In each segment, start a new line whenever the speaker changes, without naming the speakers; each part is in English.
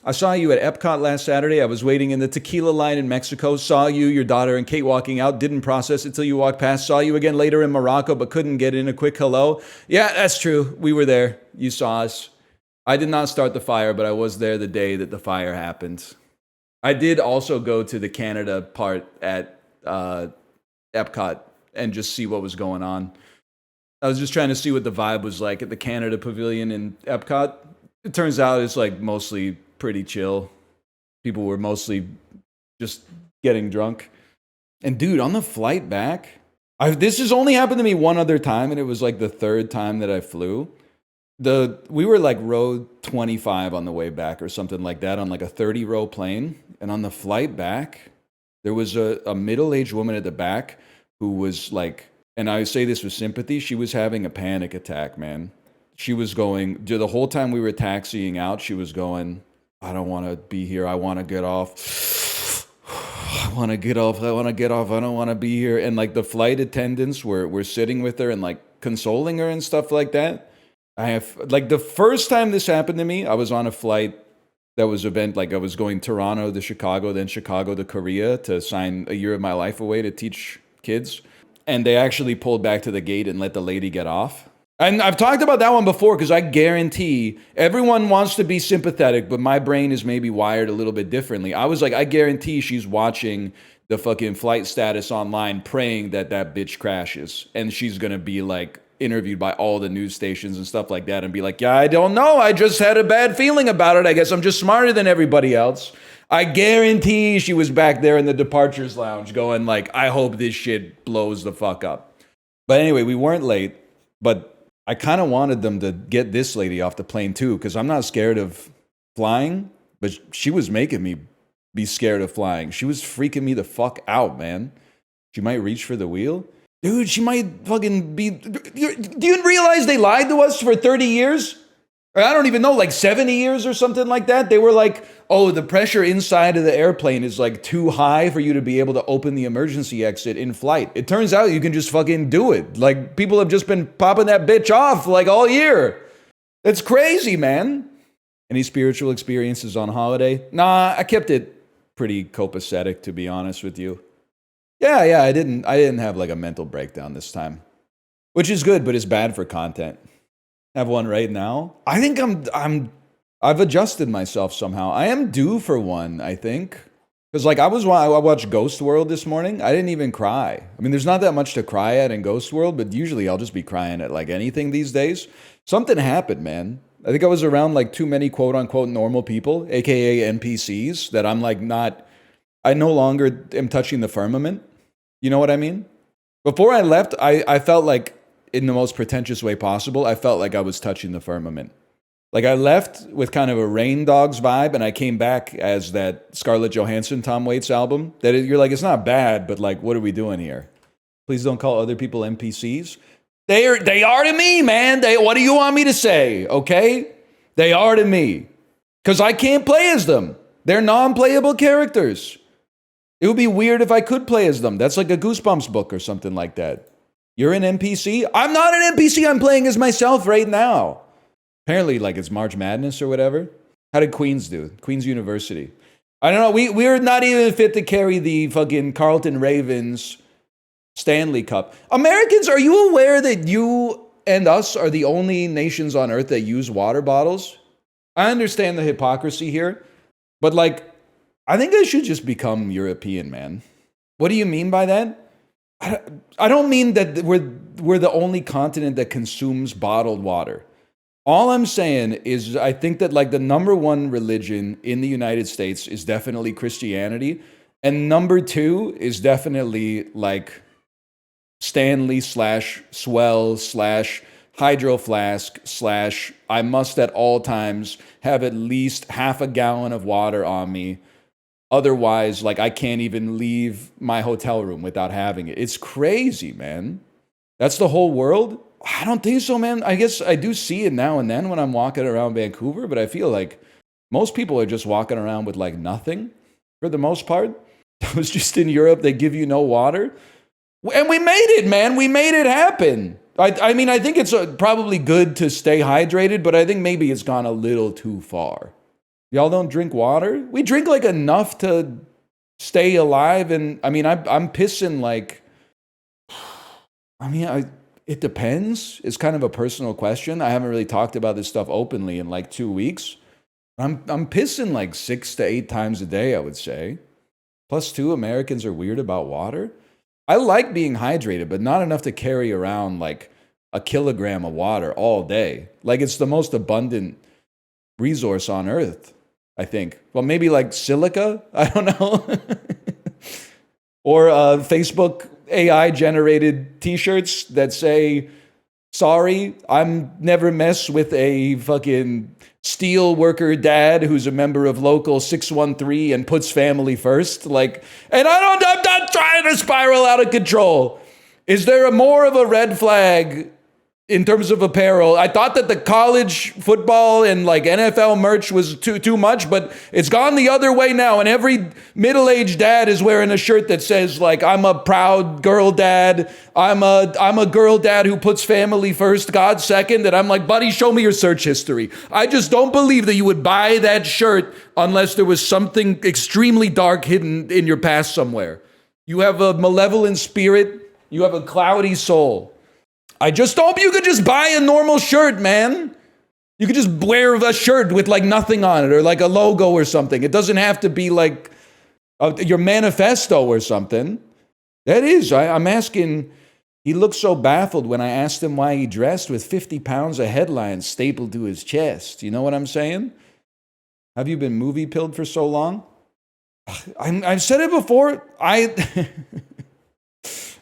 I saw you at Epcot last Saturday. I was waiting in the tequila line in Mexico. Saw you, your daughter, and Kate walking out. Didn't process it till you walked past. Saw you again later in Morocco, but couldn't get in a quick hello. Yeah, that's true. We were there. You saw us. I did not start the fire, but I was there the day that the fire happened. I did also go to the Canada part at Epcot and just see what was going on. I was just trying to see what the vibe was like at the Canada Pavilion in Epcot. It turns out it's like mostly pretty chill. People were mostly just getting drunk. And dude, on the flight back, this has only happened to me one other time, and it was like the third time that I flew. We were like row 25 on the way back or something like that on like a 30-row plane. And on the flight back, there was a middle-aged woman at the back who was like, and I say this with sympathy, she was having a panic attack, man. She was going, the whole time we were taxiing out, she was going, I don't want to be here. I want to get off. I want to get off. I want to get off. I don't want to be here. And like the flight attendants were sitting with her and like consoling her and stuff like that. I have, like, the first time this happened to me, I was on a flight that was like I was going Toronto to Chicago, then Chicago to Korea to sign a year of my life away to teach kids. And they actually pulled back to the gate and let the lady get off. And I've talked about that one before because I guarantee everyone wants to be sympathetic, but my brain is maybe wired a little bit differently. I was like, I guarantee she's watching the fucking flight status online praying that bitch crashes. And she's going to be like interviewed by all the news stations and stuff like that and be like, yeah, I don't know. I just had a bad feeling about it. I guess I'm just smarter than everybody else. I guarantee she was back there in the departures lounge going like, I hope this shit blows the fuck up. But anyway, we weren't late, but I kind of wanted them to get this lady off the plane too, because I'm not scared of flying, but she was making me be scared of flying. She was freaking me the fuck out, man. She might reach for the wheel. Dude, she might fucking be... Do you realize they lied to us for 30 years? Or I don't even know, like 70 years or something like that. They were like, oh, the pressure inside of the airplane is like too high for you to be able to open the emergency exit in flight. It turns out you can just fucking do it. Like, people have just been popping that bitch off like all year. It's crazy, man. Any spiritual experiences on holiday? Nah, I kept it pretty copacetic, to be honest with you. Yeah, I didn't have like a mental breakdown this time, which is good, but it's bad for content. I have one right now. I think I've adjusted myself somehow. I am due for one, I think. Because like I watched Ghost World this morning. I didn't even cry. I mean, there's not that much to cry at in Ghost World, but usually I'll just be crying at like anything these days. Something happened, man. I think I was around like too many quote unquote normal people, aka NPCs, that I'm like I no longer am touching the firmament. You know what I mean? Before I left, I felt like, in the most pretentious way possible, I felt like I was touching the firmament. Like I left with kind of a Rain Dogs vibe, and I came back as that Scarlett Johansson, Tom Waits album. You're like, it's not bad, but like, what are we doing here? Please don't call other people NPCs. They are to me, man. What do you want me to say? Okay, they are to me because I can't play as them. They're non-playable characters. It would be weird if I could play as them. That's like a Goosebumps book or something like that. You're an NPC? I'm not an NPC. I'm playing as myself right now. Apparently, like it's March Madness or whatever. How did Queens do? Queens University. I don't know. We're not even fit to carry the fucking Carlton Ravens Stanley Cup. Americans, are you aware that you and us are the only nations on earth that use water bottles? I understand the hypocrisy here, but like, I think I should just become European, man. What do you mean by that? I don't mean that we're the only continent that consumes bottled water. All I'm saying is I think that like the number one religion in the United States is definitely Christianity. And number two is definitely like Stanley / Swell / Hydro Flask / I must at all times have at least half a gallon of water on me. Otherwise, like, I can't even leave my hotel room without having it. It's crazy, man. That's the whole world? I don't think so, man. I guess I do see it now and then when I'm walking around Vancouver, but I feel like most people are just walking around with, like, nothing for the most part. I was just in Europe. They give you no water. And we made it, man. We made it happen. I mean, I think it's probably good to stay hydrated, but I think maybe it's gone a little too far. Y'all don't drink water? We drink like enough to stay alive. And I mean, I'm pissing like, I mean, it depends. It's kind of a personal question. I haven't really talked about this stuff openly in like 2 weeks. I'm pissing like 6 to 8 times a day, I would say. Plus 2, Americans are weird about water. I like being hydrated, but not enough to carry around like a kilogram of water all day. Like it's the most abundant resource on earth, I think. Well, maybe like silica, I don't know. Or Facebook AI generated t-shirts that say, sorry, I'm never mess with a fucking steel worker dad who's a member of local 613 and puts family first. Like, and I'm not trying to spiral out of control. Is there more of a red flag in terms of apparel? I thought that the college football and like NFL merch was too much, but it's gone the other way now. And every middle-aged dad is wearing a shirt that says like, I'm a proud girl dad. I'm a girl dad who puts family first, God second. And I'm like, buddy, show me your search history. I just don't believe that you would buy that shirt unless there was something extremely dark hidden in your past somewhere. You have a malevolent spirit. You have a cloudy soul. I just hope you could just buy a normal shirt, man. You could just wear a shirt with like nothing on it or like a logo or something. It doesn't have to be like your manifesto or something. That is, I'm asking, he looked so baffled when I asked him why he dressed with 50 pounds of headlines stapled to his chest. You know what I'm saying? Have you been movie pilled for so long? I've said it before.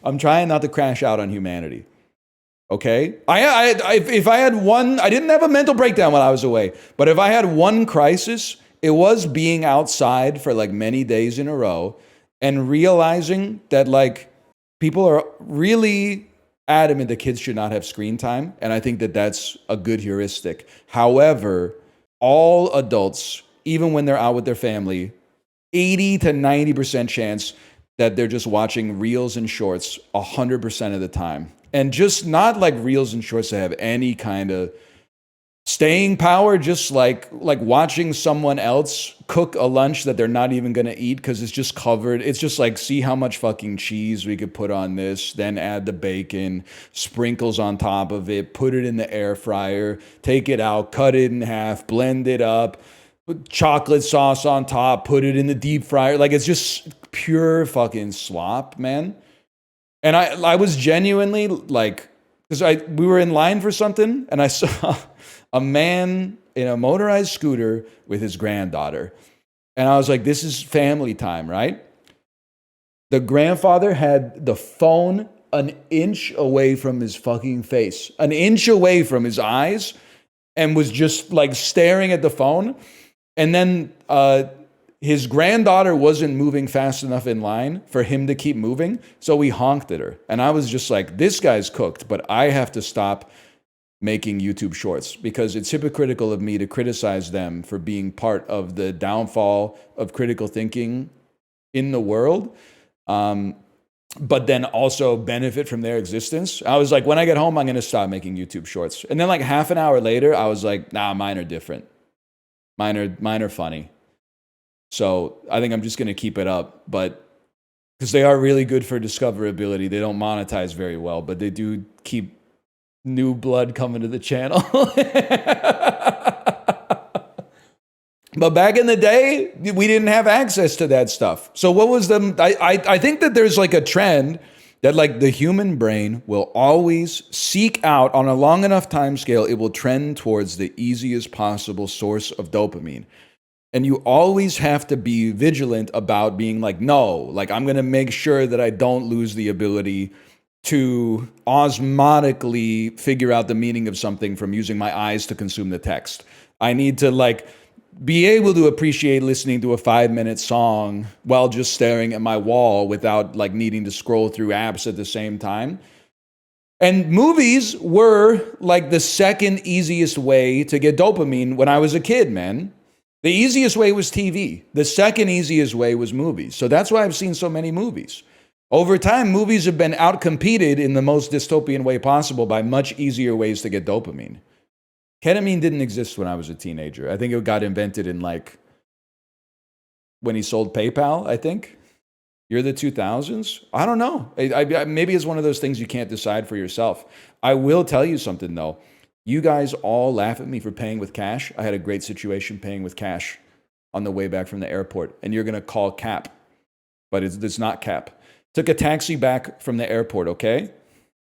I'm trying not to crash out on humanity. Okay? If I had one, I didn't have a mental breakdown while I was away, but if I had one crisis, it was being outside for like many days in a row and realizing that like people are really adamant that kids should not have screen time. And I think that that's a good heuristic. However, all adults, even when they're out with their family, 80 to 90% chance that they're just watching reels and shorts 100% of the time. And just not like reels and shorts that have any kind of staying power, just like watching someone else cook a lunch that they're not even going to eat because it's just covered. It's just like, see how much fucking cheese we could put on this, then add the bacon, sprinkles on top of it, put it in the air fryer, take it out, cut it in half, blend it up, put chocolate sauce on top, put it in the deep fryer. Like it's just pure fucking slop, man. And I was genuinely like, because we were in line for something and I saw a man in a motorized scooter with his granddaughter. And I was like, this is family time, right? The grandfather had the phone an inch away from his fucking face, an inch away from his eyes, and was just like staring at the phone. And then his granddaughter wasn't moving fast enough in line for him to keep moving, so we honked at her. And I was just like, this guy's cooked, but I have to stop making YouTube shorts because it's hypocritical of me to criticize them for being part of the downfall of critical thinking in the world, but then also benefit from their existence. I was like, when I get home, I'm going to stop making YouTube shorts. And then like half an hour later, I was like, nah, mine are different. Mine are funny. So I think I'm just going to keep it up, but because they are really good for discoverability. They don't monetize very well, but they do keep new blood coming to the channel. But back in the day, we didn't have access to that stuff. So what was I think that there's like a trend that like the human brain will always seek out on a long enough time scale, it will trend towards the easiest possible source of dopamine. And you always have to be vigilant about being like, no, like I'm going to make sure that I don't lose the ability to osmotically figure out the meaning of something from using my eyes to consume the text. I need to like be able to appreciate listening to a 5-minute song while just staring at my wall without like needing to scroll through apps at the same time. And movies were like the second easiest way to get dopamine when I was a kid, man. The easiest way was TV. The second easiest way was movies. So that's why I've seen so many movies. Over time, movies have been outcompeted in the most dystopian way possible by much easier ways to get dopamine. Ketamine didn't exist when I was a teenager. I think it got invented in like when he sold PayPal, I think. You're the 2000s? I don't know. Maybe it's one of those things you can't decide for yourself. I will tell you something though. You guys all laugh at me for paying with cash. I had a great situation paying with cash on the way back from the airport. And you're going to call Cap. But it's not Cap. Took a taxi back from the airport, okay?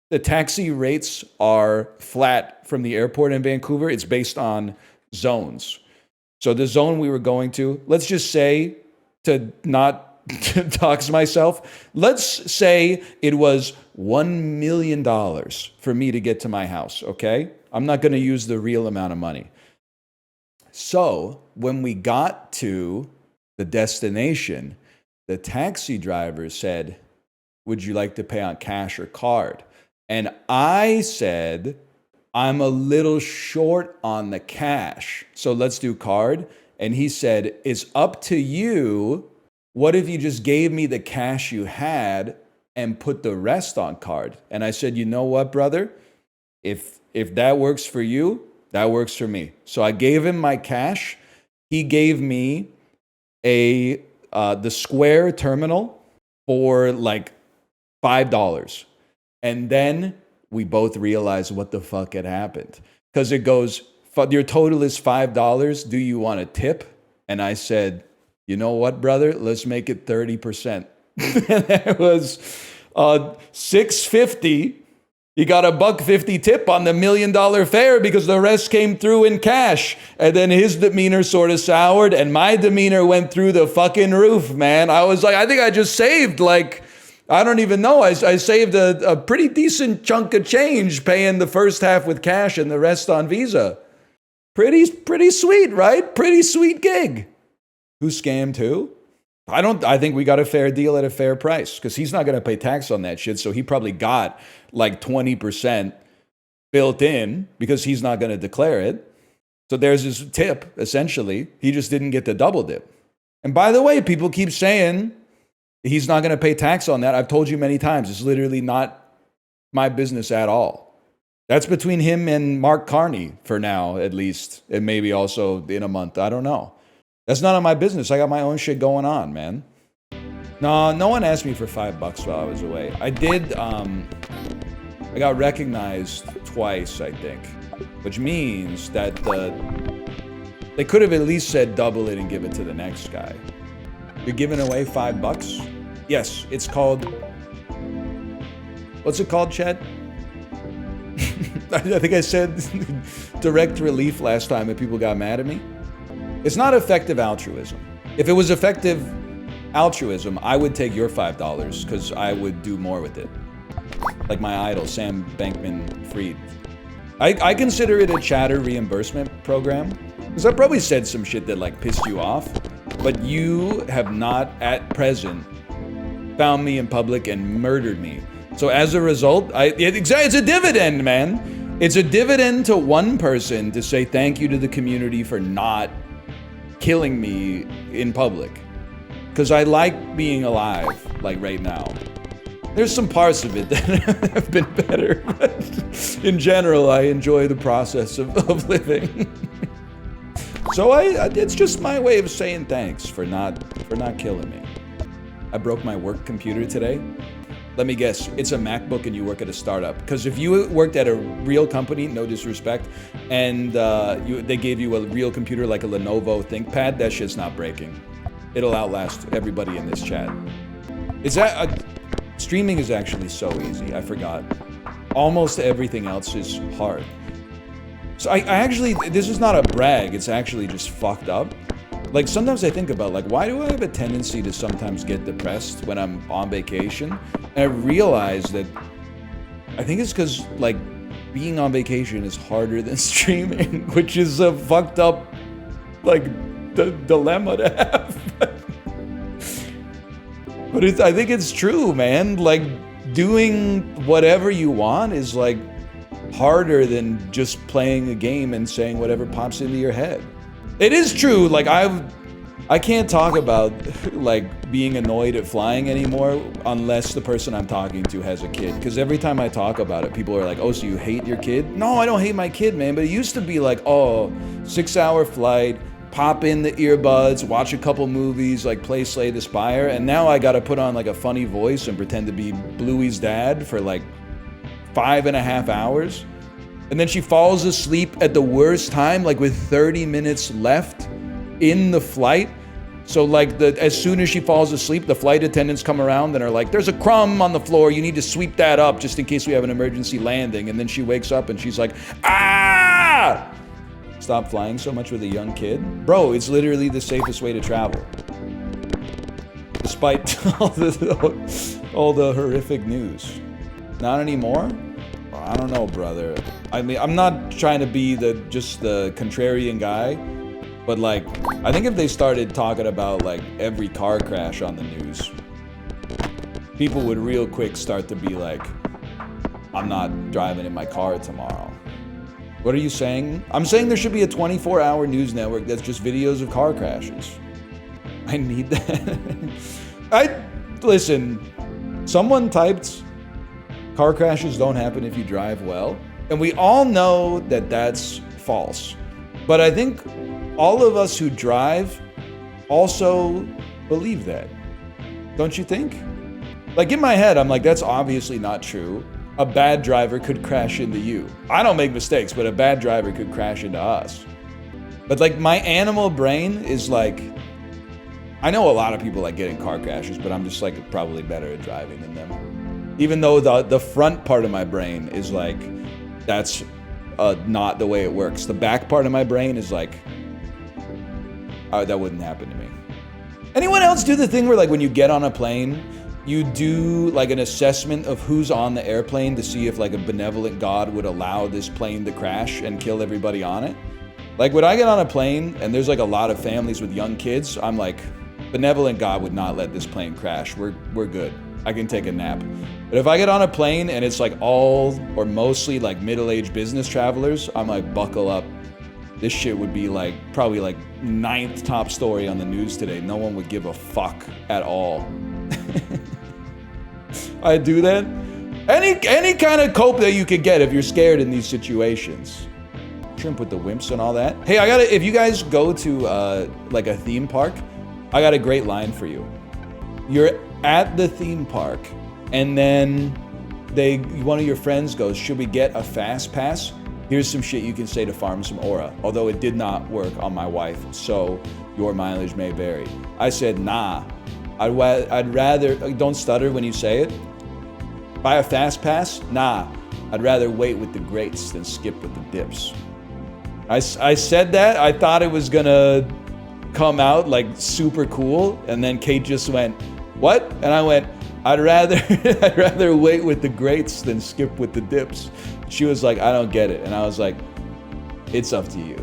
The taxi rates are flat from the airport in Vancouver. It's based on zones. So the zone we were going to, let's just say, to not dox myself, let's say it was $1 million for me to get to my house, okay? I'm not going to use the real amount of money. So when we got to the destination, the taxi driver said, would you like to pay on cash or card? And I said, I'm a little short on the cash, so let's do card. And he said, it's up to you. What if you just gave me the cash you had and put the rest on card? And I said, you know what, brother? If that works for you, that works for me. So I gave him my cash. He gave me the Square terminal for like $5. And then we both realized what the fuck had happened. Because it goes, your total is $5. Do you want a tip? And I said, you know what, brother? Let's make it 30%. And that was $6.50. He got a $1.50 tip on the $1 million fare because the rest came through in cash. And then his demeanor sort of soured and my demeanor went through the fucking roof, man. I was like, I think I just saved like, I don't even know. I saved a pretty decent chunk of change paying the first half with cash and the rest on Visa. Pretty sweet, right? Pretty sweet gig. Who scammed who? I think we got a fair deal at a fair price because he's not going to pay tax on that shit. So he probably got like 20% built in because he's not going to declare it. So there's his tip, essentially. He just didn't get the double dip. And by the way, people keep saying he's not going to pay tax on that. I've told you many times. It's literally not my business at all. That's between him and Mark Carney for now, at least. And maybe also in a month. I don't know. That's none of my business. I got my own shit going on, man. No one asked me for $5 while I was away. I did, I got recognized twice, I think. Which means that they could have at least said double it and give it to the next guy. You're giving away $5? Yes, it's called... What's it called, Chad? I think I said direct relief last time and people got mad at me. It's not effective altruism. If it was effective altruism, I would take your $5 because I would do more with it. Like my idol, Sam Bankman-Fried. I consider it a chatter reimbursement program because I probably said some shit that like pissed you off, but you have not at present found me in public and murdered me. So as a result, it's a dividend, man. It's a dividend to one person to say thank you to the community for not killing me in public. Because I like being alive, like right now. There's some parts of it that have been better, but in general, I enjoy the process of living. So it's just my way of saying thanks for not killing me. I broke my work computer today. Let me guess, it's a MacBook and you work at a startup. Because if you worked at a real company, no disrespect, and they gave you a real computer like a Lenovo ThinkPad, that shit's not breaking. It'll outlast everybody in this chat. Streaming is actually so easy, I forgot. Almost everything else is hard. So I actually, this is not a brag, it's actually just fucked up. Like sometimes I think about like, why do I have a tendency to sometimes get depressed when I'm on vacation? And I realize that I think it's because like being on vacation is harder than streaming, which is a fucked up like dilemma to have. But I think it's true, man. Like doing whatever you want is like harder than just playing a game and saying whatever pops into your head. It is true. Like I I can't talk about like being annoyed at flying anymore unless the person I'm talking to has a kid. Because every time I talk about it, people are like, oh, so you hate your kid? No, I don't hate my kid, man. But it used to be like, oh, 6-hour flight, pop in the earbuds, watch a couple movies, like play Slay the Spire. And now I got to put on like a funny voice and pretend to be Bluey's dad for like 5.5 hours. And then she falls asleep at the worst time, like with 30 minutes left in the flight. So like as soon as she falls asleep, the flight attendants come around and are like, there's a crumb on the floor, you need to sweep that up just in case we have an emergency landing. And then she wakes up and she's like, ah! Stop flying so much with a young kid. Bro, it's literally the safest way to travel. Despite all the horrific news. Not anymore? I don't know, brother. I mean, I'm not trying to be just the contrarian guy. But like, I think if they started talking about like every car crash on the news, people would real quick start to be like, I'm not driving in my car tomorrow. What are you saying? I'm saying there should be a 24-hour news network that's just videos of car crashes. I need that. Listen, someone typed, car crashes don't happen if you drive well. And we all know that that's false. But I think all of us who drive also believe that. Don't you think? Like in my head, I'm like, that's obviously not true. A bad driver could crash into you. I don't make mistakes, but a bad driver could crash into us. But like my animal brain is like, I know a lot of people like getting car crashes, but I'm just like probably better at driving than them. Even though the front part of my brain is like, that's not the way it works. The back part of my brain is like, that wouldn't happen to me. Anyone else do the thing where like when you get on a plane, you do like an assessment of who's on the airplane to see if like a benevolent God would allow this plane to crash and kill everybody on it? Like when I get on a plane and there's like a lot of families with young kids, I'm like, benevolent God would not let this plane crash. We're good. I can take a nap. But if I get on a plane and it's like all or mostly like middle-aged business travelers, I'm like, buckle up. This shit would be like probably like 9th top story on the news today. No one would give a fuck at all. I do that. Any kind of cope that you could get if you're scared in these situations. Shrimp with the wimps and all that. Hey, if you guys go to like a theme park, I got a great line for you. You're at the theme park and then one of your friends goes, should we get a fast pass? Here's some shit you can say to farm some aura. Although it did not work on my wife, so your mileage may vary. I said, nah. I'd rather, don't stutter when you say it. Buy a fast pass? Nah. I'd rather wait with the greats than skip with the dips. I said that, I thought it was gonna come out like super cool, and then Kate just went, what? And I went, I'd rather wait with the greats than skip with the dips. She was like, I don't get it. And I was like, it's up to you.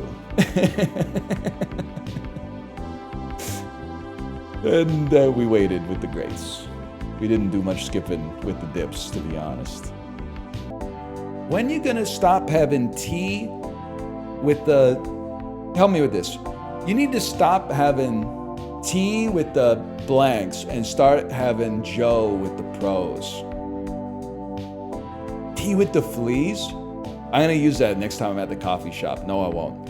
And we waited with the greats. We didn't do much skipping with the dips, to be honest. When you gonna stop having tea with the, help me with this. You need to stop having tea with the blanks and start having Joe with the pros. Tea with the fleas? I'm gonna use that next time I'm at the coffee shop. No, I won't.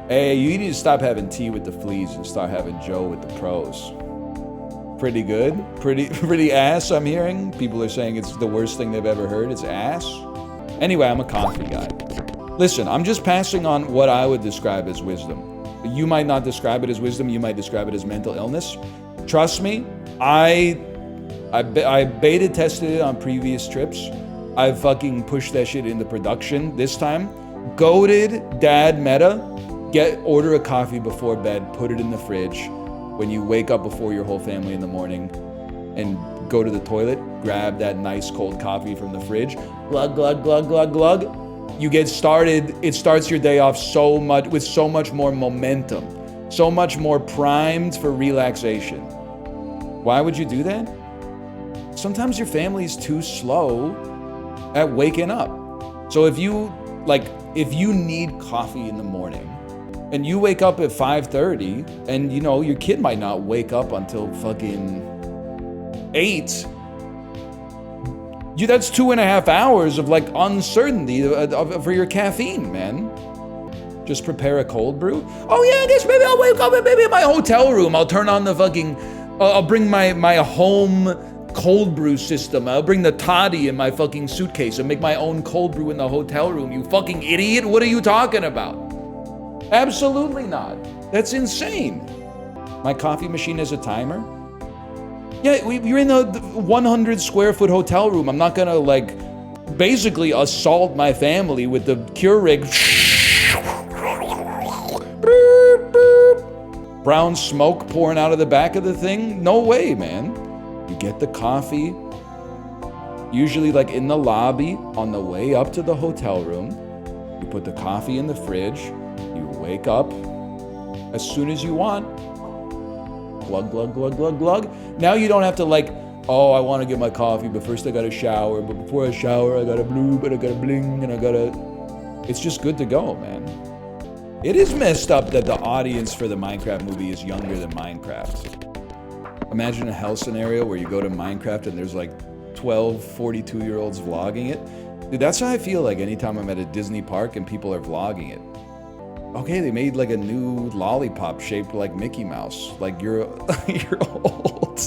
Hey, you need to stop having tea with the fleas and start having Joe with the pros. Pretty good? Pretty ass, I'm hearing. People are saying it's the worst thing they've ever heard. It's ass. Anyway, I'm a coffee guy. Listen, I'm just passing on what I would describe as wisdom. You might not describe it as wisdom. You might describe it as mental illness. Trust me, I beta tested it on previous trips. I fucking pushed that shit into production this time. Goated dad meta. Order a coffee before bed, put it in the fridge. When you wake up before your whole family in the morning and go to the toilet, grab that nice cold coffee from the fridge. Glug, glug, glug, glug, glug. You get started, it starts your day off with so much more momentum, so much more primed for relaxation. Why would you do that? Sometimes your family is too slow at waking up. So if you need coffee in the morning, and you wake up at 5:30, and you know, your kid might not wake up until fucking 8. That's 2.5 hours of like uncertainty for your caffeine, man. Just prepare a cold brew. Oh yeah, I guess maybe I'll wake up and maybe in my hotel room I'll turn on the fucking, I'll bring my home cold brew system. I'll bring the toddy in my fucking suitcase and make my own cold brew in the hotel room. You fucking idiot, what are you talking about? Absolutely not. That's insane. My coffee machine has a timer. Yeah, you're in a 100 square foot hotel room. I'm not gonna like basically assault my family with the Keurig. Brown smoke pouring out of the back of the thing. No way, man. You get the coffee, usually like in the lobby on the way up to the hotel room. You put the coffee in the fridge. You wake up as soon as you want. Glug, glug, glug, glug, glug. Now you don't have to like, oh, I want to get my coffee, but first I gotta shower. But before I shower, I gotta blue, but I gotta bling, and I gotta... It's just good to go, man. It is messed up that the audience for the Minecraft movie is younger than Minecraft. Imagine a hell scenario where you go to Minecraft and there's like 12, 42-year-olds vlogging it. Dude, that's how I feel like anytime I'm at a Disney park and people are vlogging it. Okay, they made like a new lollipop shaped like Mickey Mouse. Like you're old.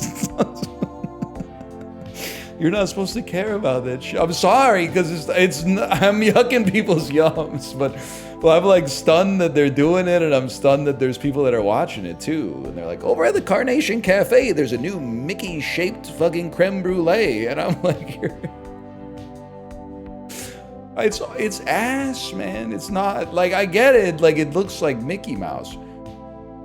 You're not supposed to care about that shit. I'm sorry, because I'm yucking people's yums, but well, I'm like stunned that they're doing it, and I'm stunned that there's people that are watching it too. And they're like, over at the Carnation Cafe, there's a new Mickey-shaped fucking creme brulee, and I'm like, it's ass, man. It's not like, I get it. Like it looks like Mickey Mouse.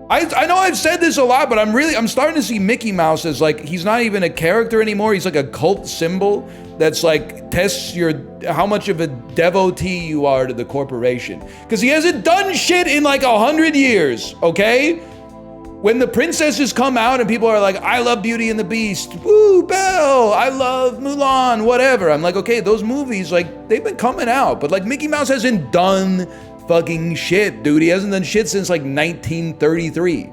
I know I've said this a lot, but I'm starting to see Mickey Mouse as like, he's not even a character anymore. He's like a cult symbol that's like tests how much of a devotee you are to the corporation. Because he hasn't done shit in like 100 years, okay? When the princesses come out and people are like, I love Beauty and the Beast, woo, Belle, I love Mulan, whatever. I'm like, okay, those movies, like, they've been coming out, but like Mickey Mouse hasn't done fucking shit, dude. He hasn't done shit since like 1933.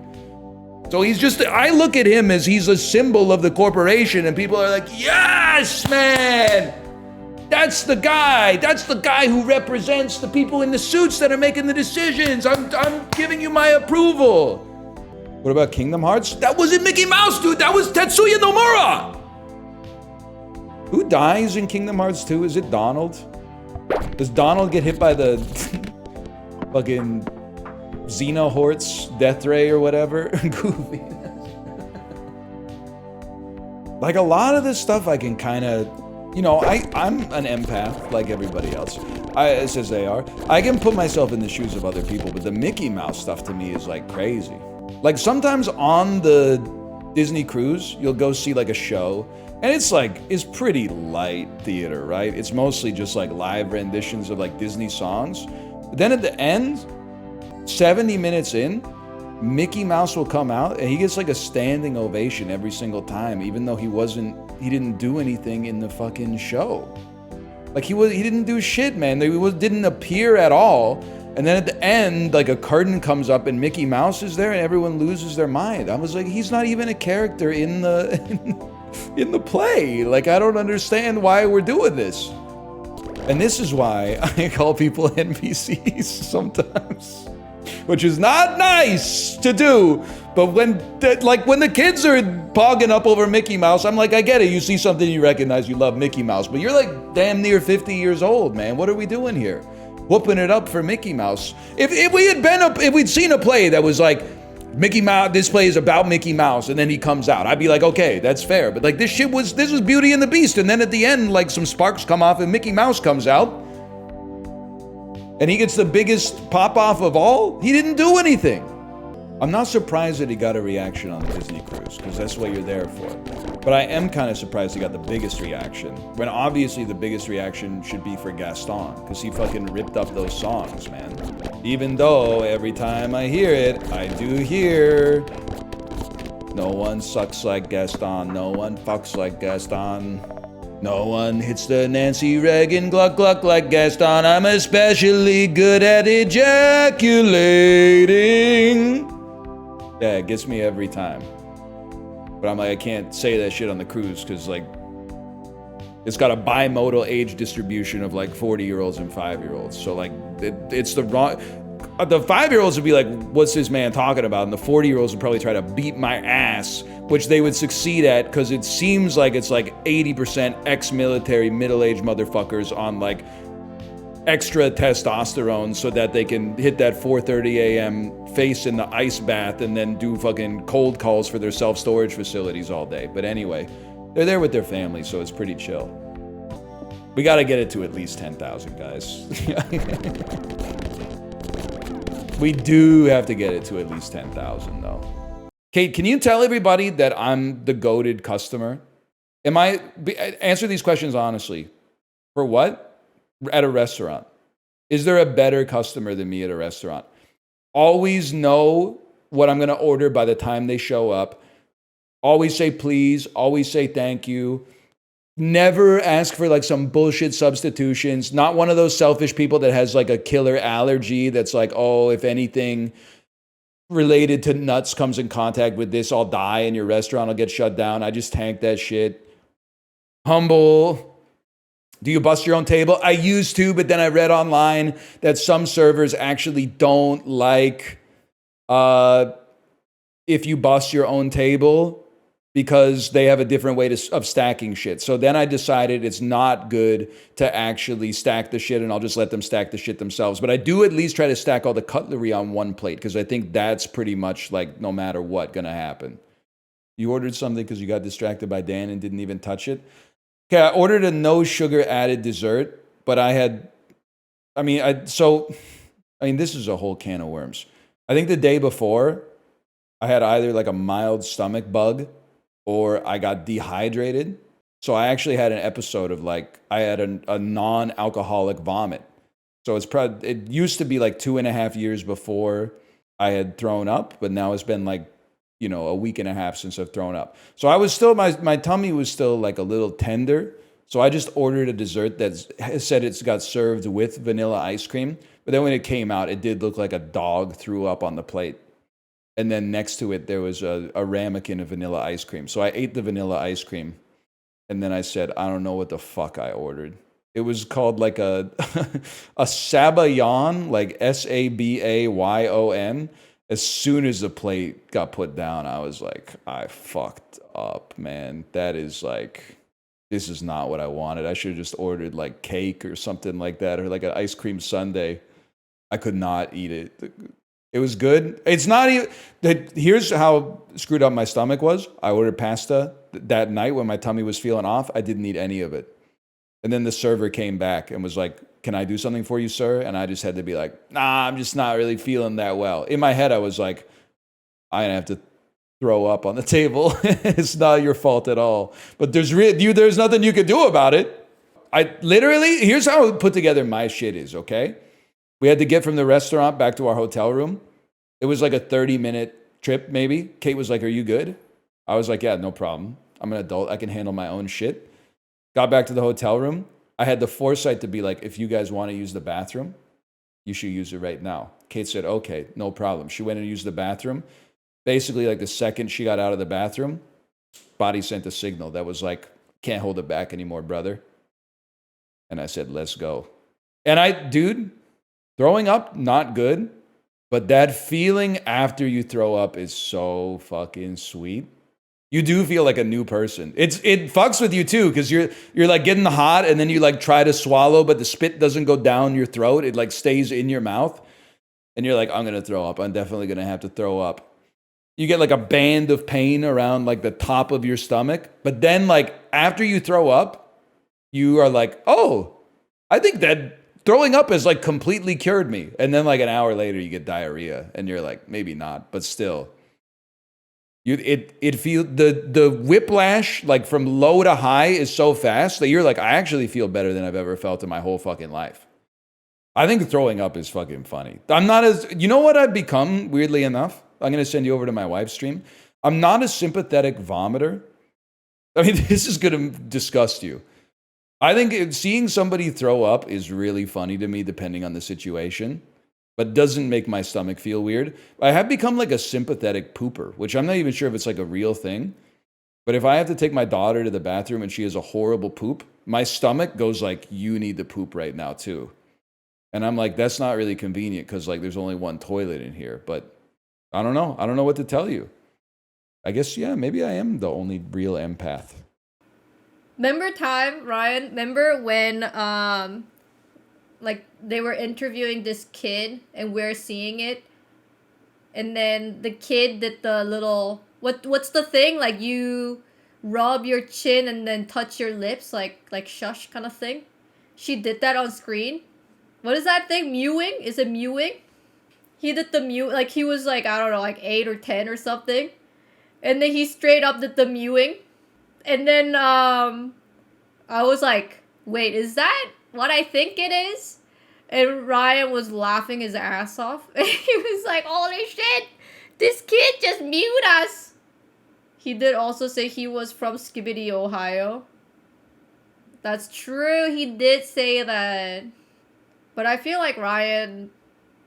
So he's just, I look at him as he's a symbol of the corporation, and people are like, yes, man, that's the guy who represents the people in the suits that are making the decisions. I'm giving you my approval. What about Kingdom Hearts? That wasn't Mickey Mouse, dude. That was Tetsuya Nomura. Who dies in Kingdom Hearts 2? Is it Donald? Does Donald get hit by the fucking Xenohort's death ray or whatever? Goofy. Like a lot of this stuff I can kind of, you know, I'm an empath like everybody else. It says they are. I can put myself in the shoes of other people, but the Mickey Mouse stuff to me is like crazy. Like sometimes on the Disney cruise, you'll go see like a show, and it's pretty light theater, right? It's mostly just like live renditions of like Disney songs. But then at the end, 70 minutes in, Mickey Mouse will come out and he gets like a standing ovation every single time, even though he didn't do anything in the fucking show. Like he didn't do shit, man. He didn't appear at all. And then at the end, like a curtain comes up and Mickey Mouse is there and everyone loses their mind. I was like, he's not even a character in the play. Like, I don't understand why we're doing this. And this is why I call people NPCs sometimes, which is not nice to do. But when the kids are pogging up over Mickey Mouse, I'm like, I get it. You see something you recognize, you love Mickey Mouse, but you're like damn near 50 years old, man. What are we doing here? Whooping it up for Mickey Mouse. If we'd seen a play that was like, Mickey Mouse, this play is about Mickey Mouse, and then he comes out, I'd be like, okay, that's fair. But like this was Beauty and the Beast, and then at the end, like some sparks come off and Mickey Mouse comes out, and he gets the biggest pop off of all. He didn't do anything. I'm not surprised that he got a reaction on the Disney cruise, because that's what you're there for. But I am kind of surprised he got the biggest reaction, when obviously the biggest reaction should be for Gaston, because he fucking ripped up those songs, man. Even though every time I hear it, I do hear, no one sucks like Gaston, no one fucks like Gaston. No one hits the Nancy Reagan gluck gluck like Gaston. I'm especially good at ejaculating. Yeah, it gets me every time. But I'm like, I can't say that shit on the cruise because, like, it's got a bimodal age distribution of like 40-year-olds and 5-year-olds. So, like, it's the wrong. The 5-year-olds would be like, what's this man talking about? And the 40-year-olds would probably try to beat my ass, which they would succeed at because it seems like it's like 80% ex-military middle-aged motherfuckers on like extra testosterone so that they can hit that 4:30 a.m. face in the ice bath and then do fucking cold calls for their self-storage facilities all day. But anyway, they're there with their families, so it's pretty chill. We got to get it to at least 10,000, guys. We do have to get it to at least 10,000, though. Kate, can you tell everybody that I'm the goated customer? Answer these questions honestly. For what? At a restaurant. Is there a better customer than me at a restaurant? Always know what I'm going to order by the time they show up. Always say please. Always say thank you. Never ask for like some bullshit substitutions. Not one of those selfish people that has like a killer allergy that's like, oh, if anything related to nuts comes in contact with this, I'll die and your restaurant will get shut down. I just tank that shit. Humble. Do you bust your own table? I used to, but then I read online that some servers actually don't like if you bust your own table because they have a different way of stacking shit. So then I decided it's not good to actually stack the shit, and I'll just let them stack the shit themselves. But I do at least try to stack all the cutlery on one plate because I think that's pretty much like no matter what gonna happen. You ordered something because you got distracted by Dan and didn't even touch it? Okay, I ordered a no sugar added dessert, but this is a whole can of worms. I think the day before, I had either like a mild stomach bug or I got dehydrated. So I actually had an episode of like, I had a non-alcoholic vomit. So it used to be like 2.5 years before I had thrown up, but now it's been like, a week and a half since I've thrown up. So I was still, my tummy was still like a little tender. So I just ordered a dessert that said it's got served with vanilla ice cream. But then when it came out, it did look like a dog threw up on the plate. And then next to it, there was a ramekin of vanilla ice cream. So I ate the vanilla ice cream. And then I said, I don't know what the fuck I ordered. It was called like a sabayon, like Sabayon. As soon as the plate got put down, I was like, I fucked up, man. That is like, this is not what I wanted. I should have just ordered like cake or something like that, or like an ice cream sundae. I could not eat it. It was good. It's not even, here's how screwed up my stomach was. I ordered pasta that night when my tummy was feeling off. I didn't eat any of it. And then the server came back and was like, can I do something for you, sir? And I just had to be like, nah, I'm just not really feeling that well. In my head, I was like, I have to throw up on the table. It's not your fault at all. But there's nothing you could do about it. Here's how put together my shit is, okay? We had to get from the restaurant back to our hotel room. It was like a 30-minute trip, maybe. Kate was like, are you good? I was like, yeah, no problem. I'm an adult. I can handle my own shit. Got back to the hotel room. I had the foresight to be like, if you guys want to use the bathroom, you should use it right now. Kate said, okay, no problem. She went and used the bathroom. Basically, like the second she got out of the bathroom, body sent a signal that was like, can't hold it back anymore, brother. And I said, let's go. And dude, throwing up, not good. But that feeling after you throw up is so fucking sweet. You do feel like a new person. It fucks with you too, because you're like getting hot and then you like try to swallow, but the spit doesn't go down your throat. It like stays in your mouth. And you're like, I'm gonna throw up. I'm definitely gonna have to throw up. You get like a band of pain around like the top of your stomach. But then like after you throw up, you are like, oh, I think that throwing up has like completely cured me. And then like an hour later you get diarrhea and you're like, maybe not, but still. It feel the whiplash like from low to high is so fast that you're like, I actually feel better than I've ever felt in my whole fucking life. I think throwing up is fucking funny. I'm not as, you know what I've become, weirdly enough? I'm going to send you over to my wife's stream. I'm not a sympathetic vomiter. I mean, this is going to disgust you. I think seeing somebody throw up is really funny to me, depending on the situation, but doesn't make my stomach feel weird. I have become like a sympathetic pooper, which I'm not even sure if it's like a real thing. But if I have to take my daughter to the bathroom and she has a horrible poop, my stomach goes like, you need to poop right now too. And I'm like, that's not really convenient because like there's only one toilet in here. But I don't know. I don't know what to tell you. I guess, yeah, maybe I am the only real empath.
Ryan? Remember when like they were interviewing this kid and we're seeing it, and then the kid did the little what's the thing, like you rub your chin and then touch your lips, like shush kind of thing. She did that on screen. What is that thing? Mewing? Is it mewing? He did the mew, like he was like, I don't know, like 8 or 10 or something, and then he straight up did the mewing, and then I was like, wait, is that what I think it is? And Ryan was laughing his ass off. He was like, holy shit, this kid just mewed us. He did also say he was from Skibidi, Ohio. That's true, he did say that. But I feel like Ryan,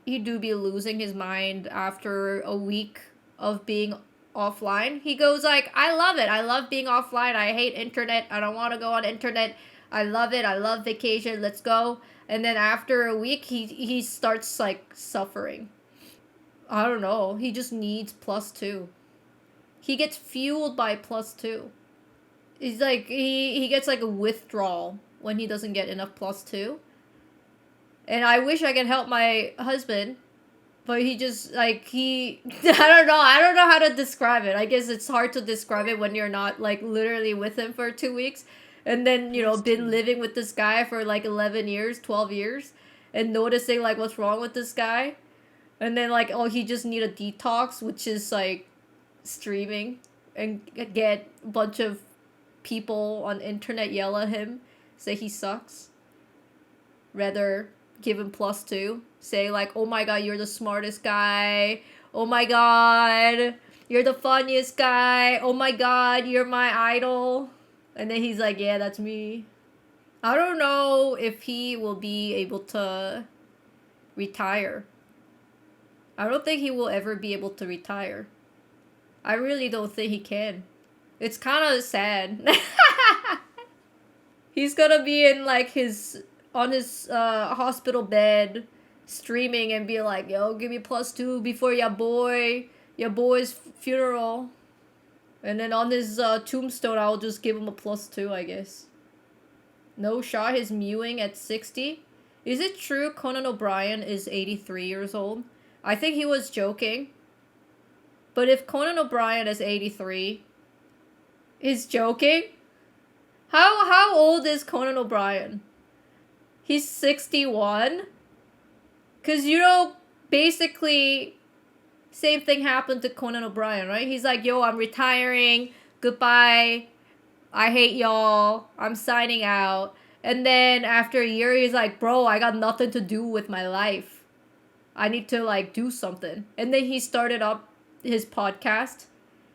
he do be losing his mind after a week of being offline. He goes like, I love it. I love being offline. I hate internet. I don't want to go on internet. I love it. I love vacation. Let's go. And then after a week, he starts like suffering. I don't know. He just needs +2. He gets fueled by +2. He's like he gets like a withdrawal when he doesn't get enough +2. And I wish I could help my husband, but he just like he I don't know how to describe it. I guess it's hard to describe it when you're not like literally with him for 2 weeks, and then been living with this guy for like 11 years, 12 years, and noticing like what's wrong with this guy. And then like, oh, he just need a detox, which is like streaming and get a bunch of people on internet yell at him, say he sucks. Rather give him +2. Say like, oh my god, you're the smartest guy. Oh my god, you're the funniest guy. Oh my god, you're my idol. And then he's like, yeah, that's me. I don't know if he will be able to retire. I don't think he will ever be able to retire. I really don't think he can. It's kind of sad. He's gonna be in like his hospital bed streaming and be like, yo, give me +2 before your boy's funeral. And then on his tombstone, I'll just give him a +2, I guess. No shot, he's mewing at 60. Is it true Conan O'Brien is 83 years old? I think he was joking. But if Conan O'Brien is 83, he's joking? How old is Conan O'Brien? He's 61? Because, basically, same thing happened to Conan O'Brien, right? He's like, yo, I'm retiring. Goodbye. I hate y'all. I'm signing out. And then after a year, he's like, bro, I got nothing to do with my life. I need to, like, do something. And then he started up his podcast.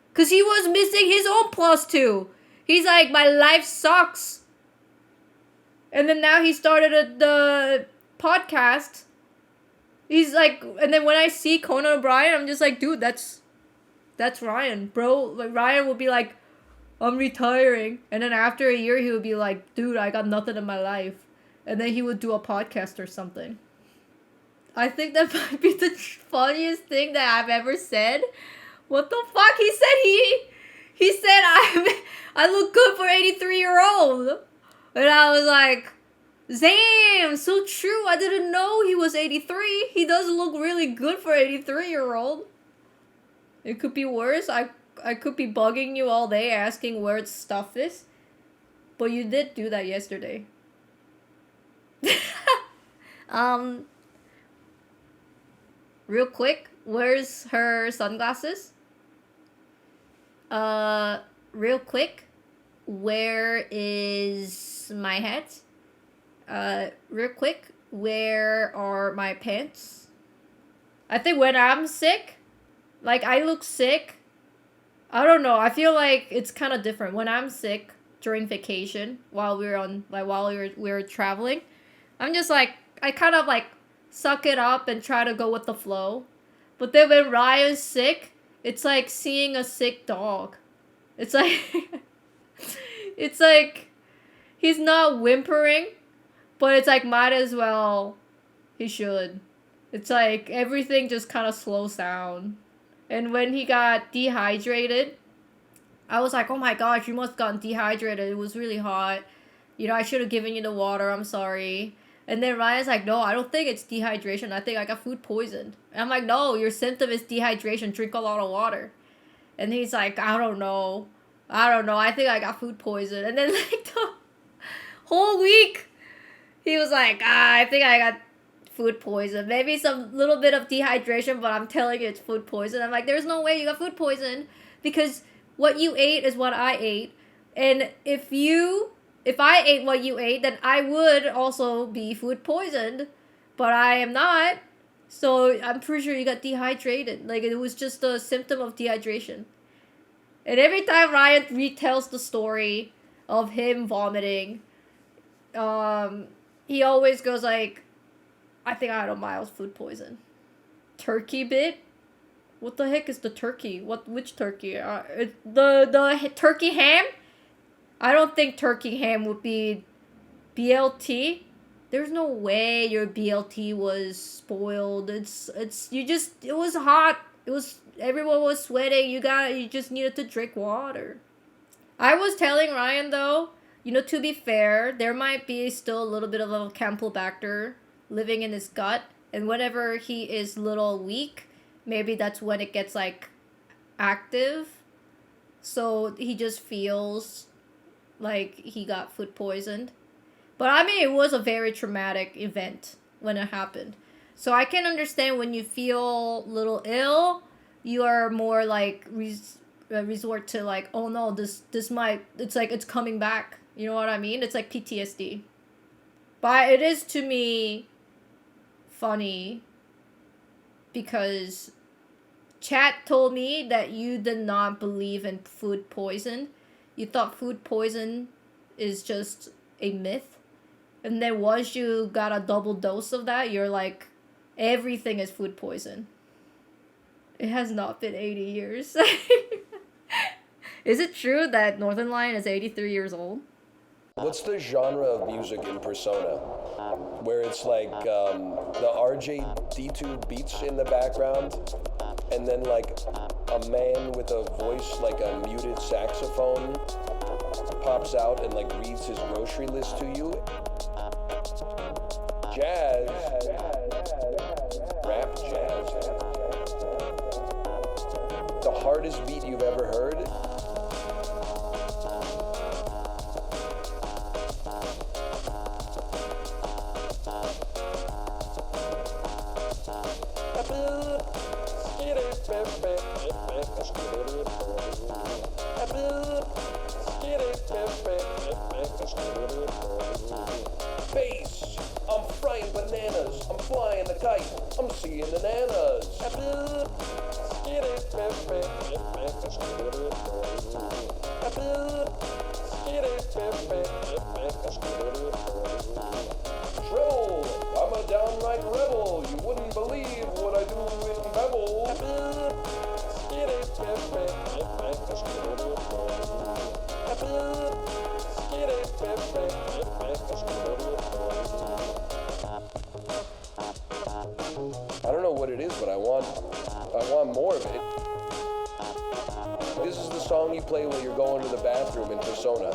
Because he was missing his own +2. He's like, my life sucks. And then now he started the podcast. He's like, and then when I see Conan O'Brien, I'm just like, dude, that's Ryan, bro. Like, Ryan will be like, I'm retiring. And then after a year, he would be like, dude, I got nothing in my life. And then he would do a podcast or something. I think that might be the funniest thing that I've ever said. What the fuck? He said I look good for 83-year-old. And I was like, damn, so true. I didn't know he was 83. He does look really good for 83-year-old. It could be worse. I could be bugging you all day asking where its stuff is. But you did do that yesterday. Real quick, where's her sunglasses? Real quick, where is my hat? Real quick, where are my pants? I think when I'm sick, like I look sick. I don't know, I feel like it's kind of different. When I'm sick, during vacation while we were traveling. I'm just like, I kind of like suck it up and try to go with the flow. But then when Ryan's sick, it's like seeing a sick dog. It's like it's like he's not whimpering, but it's like might as well he should. It's like everything just kind of slows down. And when he got dehydrated, I was like, oh my gosh, you must have gotten dehydrated. It was really hot. You know, I should have given you the water. I'm sorry. And then Ryan's like, no, I don't think it's dehydration. I think I got food poisoned. And I'm like, no, your symptom is dehydration. Drink a lot of water. And he's like, I don't know. I think I got food poisoned. And then like the whole week, he was like, I think I got food poison. Maybe some little bit of dehydration, but I'm telling you it's food poison. I'm like, there's no way you got food poison because what you ate is what I ate. And if I ate what you ate, then I would also be food poisoned, but I am not. So I'm pretty sure you got dehydrated. Like it was just a symptom of dehydration. And every time Ryan retells the story of him vomiting, he always goes like, I think I had a mild food poison. Turkey bit? What the heck is the turkey? Which turkey? The turkey ham? I don't think turkey ham would be BLT. There's no way your BLT was spoiled. It was hot. Everyone was sweating. You just needed to drink water. I was telling Ryan though, to be fair, there might be still a little bit of a Campylobacter living in his gut, and whenever he is little weak, maybe that's when it gets like active. So he just feels like he got food poisoned. But I mean, it was a very traumatic event when it happened. So I can understand when you feel a little ill, you are more like resort to like, oh no, this might, it's like it's coming back. You know what I mean? It's like PTSD. But it is to me funny because chat told me that you did not believe in food poison. You thought food poison is just a myth. And then once you got a double dose of that, you're like, everything is food poison. It has not been 80 years. Is it true that northernlion is 83 years old?
What's the genre of music in Persona? Where it's like the RJD2 beats in the background, and then like a man with a voice like a muted saxophone pops out and like reads his grocery list to you. Jazz. Rap jazz. The hardest beat you've ever heard. Bass, I'm frying bananas, I'm flying the kite, I'm seeing bananas. Treble, I'm a downright rebel, you wouldn't believe what I do in Bevel. I don't know what it is, but I want more of it. This is the song you play when you're going to the bathroom in Persona.